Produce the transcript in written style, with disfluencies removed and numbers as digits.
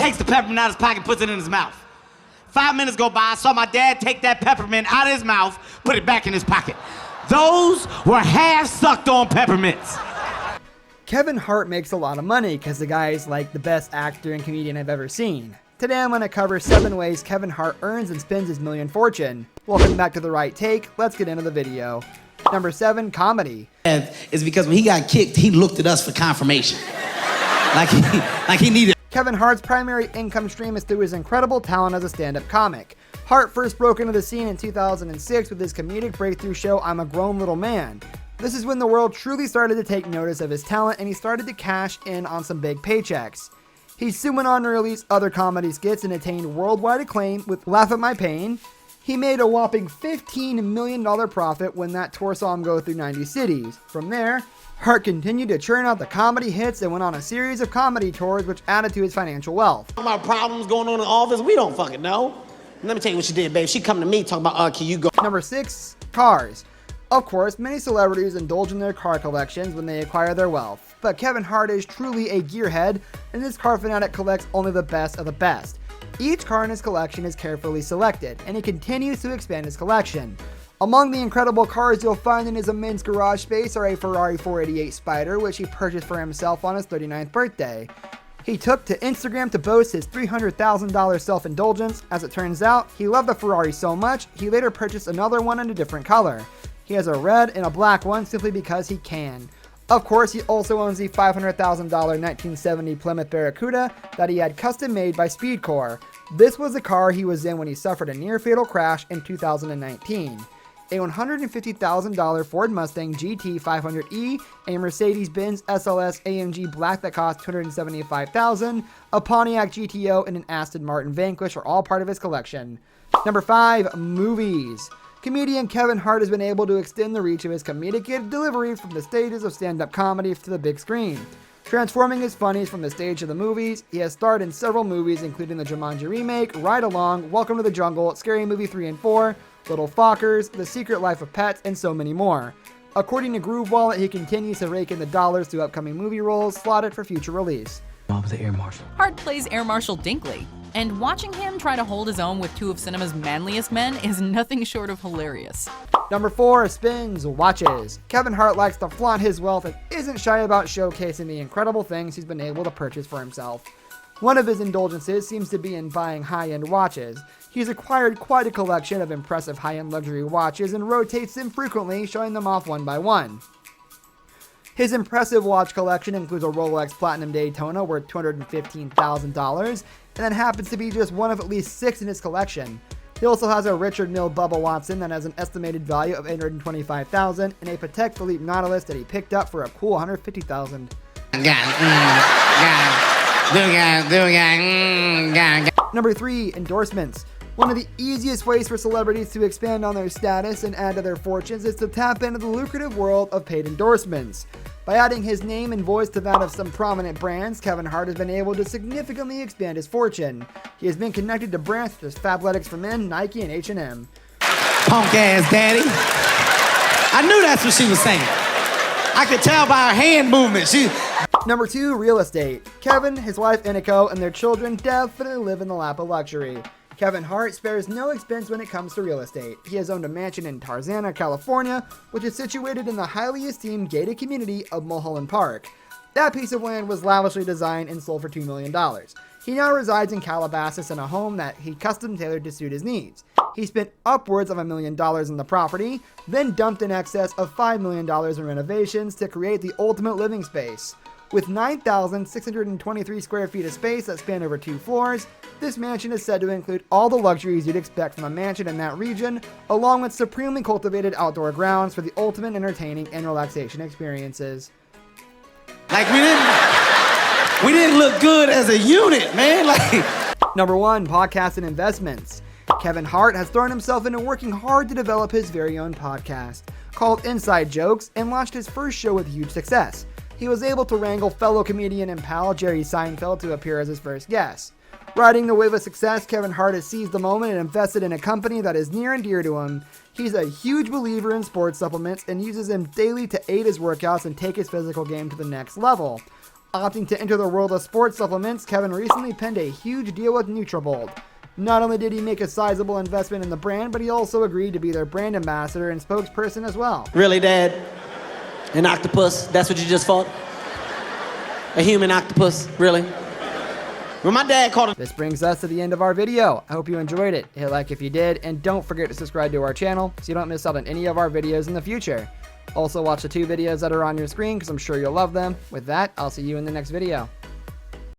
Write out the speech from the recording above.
takes the peppermint out of his pocket and puts it in his mouth. 5 minutes go by, I saw my dad take that peppermint out of his mouth, put it back in his pocket. Those were half sucked on peppermints. Kevin Hart makes a lot of money because the guy is like the best actor and comedian I've ever seen. Today I'm going to cover 7 ways Kevin Hart earns and spends his million fortune. Welcome back to The Right Take. Let's get into the video. Number 7, comedy. Is because when he got kicked, he looked at us for confirmation. like he needed. Kevin Hart's primary income stream is through his incredible talent as a stand-up comic. Hart first broke into the scene in 2006 with his comedic breakthrough show, I'm a Grown Little Man. This is when the world truly started to take notice of his talent and he started to cash in on some big paychecks. He soon went on to release other comedy skits and attained worldwide acclaim with Laugh at My Pain. He made a whopping $15 million profit when that tour saw him go through 90 cities. From there, Hart continued to churn out the comedy hits and went on a series of comedy tours which added to his financial wealth. About problems going on in the office, we don't fucking know. Let me tell you what she did, babe. She come to me talking about, can you go? Number 6, cars. Of course, many celebrities indulge in their car collections when they acquire their wealth, but Kevin Hart is truly a gearhead, and this car fanatic collects only the best of the best. Each car in his collection is carefully selected, and he continues to expand his collection. Among the incredible cars you'll find in his immense garage space are a Ferrari 488 Spider, which he purchased for himself on his 39th birthday. He took to Instagram to boast his $300,000 self-indulgence. As it turns out, he loved the Ferrari so much, he later purchased another one in a different color. He has a red and a black one simply because he can. Of course, he also owns the $500,000 1970 Plymouth Barracuda that he had custom made by Speedcore. This was the car he was in when he suffered a near-fatal crash in 2019. A $150,000 Ford Mustang GT 500e, a Mercedes-Benz SLS AMG Black that cost $275,000, a Pontiac GTO, and an Aston Martin Vanquish are all part of his collection. Number 5, movies. Comedian Kevin Hart has been able to extend the reach of his comedic delivery from the stages of stand-up comedy to the big screen. Transforming his funnies from the stage to the movies, he has starred in several movies including the Jumanji remake, Ride Along, Welcome to the Jungle, Scary Movie 3 and 4, Little Fockers, The Secret Life of Pets, and so many more. According to Groove Wallet, he continues to rake in the dollars through upcoming movie roles slotted for future release. Bob the Air Marshal. Hart plays Air Marshal Dinkley, and watching him try to hold his own with 2 of cinema's manliest men is nothing short of hilarious. Number 4, spins, watches. Kevin Hart likes to flaunt his wealth and isn't shy about showcasing the incredible things he's been able to purchase for himself. One of his indulgences seems to be in buying high-end watches. He's acquired quite a collection of impressive high-end luxury watches and rotates them frequently, showing them off one by one. His impressive watch collection includes a Rolex Platinum Daytona worth $215,000, and that happens to be just one of at least 6 in his collection. He also has a Richard Mille Bubba Watson that has an estimated value of $825,000 and a Patek Philippe Nautilus that he picked up for a cool $150,000. Number 3, endorsements. One of the easiest ways for celebrities to expand on their status and add to their fortunes is to tap into the lucrative world of paid endorsements. By adding his name and voice to that of some prominent brands, Kevin Hart has been able to significantly expand his fortune. He has been connected to brands such as Fabletics for Men, Nike, and H&M. Punk ass daddy. I knew that's what she was saying. I could tell by her hand movement. Number 2, real estate. Kevin, his wife Iniko, and their children definitely live in the lap of luxury. Kevin Hart spares no expense when it comes to real estate. He has owned a mansion in Tarzana, California, which is situated in the highly esteemed gated community of Mulholland Park. That piece of land was lavishly designed and sold for $2 million. He now resides in Calabasas in a home that he custom tailored to suit his needs. He spent upwards of $1 million in the property, then dumped in excess of $5 million in renovations to create the ultimate living space. With 9,623 square feet of space that span over 2 floors, this mansion is said to include all the luxuries you'd expect from a mansion in that region, along with supremely cultivated outdoor grounds for the ultimate entertaining and relaxation experiences. Like we didn't look good as a unit, man. Number 1, podcasts and investments. Kevin Hart has thrown himself into working hard to develop his very own podcast, called Inside Jokes, and launched his first show with huge success. He was able to wrangle fellow comedian and pal Jerry Seinfeld to appear as his first guest. Riding the wave of success, Kevin Hart has seized the moment and invested in a company that is near and dear to him. He's a huge believer in sports supplements and uses them daily to aid his workouts and take his physical game to the next level. Opting to enter the world of sports supplements, Kevin recently penned a huge deal with Nutrabold. Not only did he make a sizable investment in the brand, but he also agreed to be their brand ambassador and spokesperson as well. Really, Dad? An octopus? That's what you just fought? A human octopus? Really? When my dad called it. This brings us to the end of our video. I hope you enjoyed it. Hit like if you did, and don't forget to subscribe to our channel so you don't miss out on any of our videos in the future. Also watch the 2 videos that are on your screen because I'm sure you'll love them. With that, I'll see you in the next video.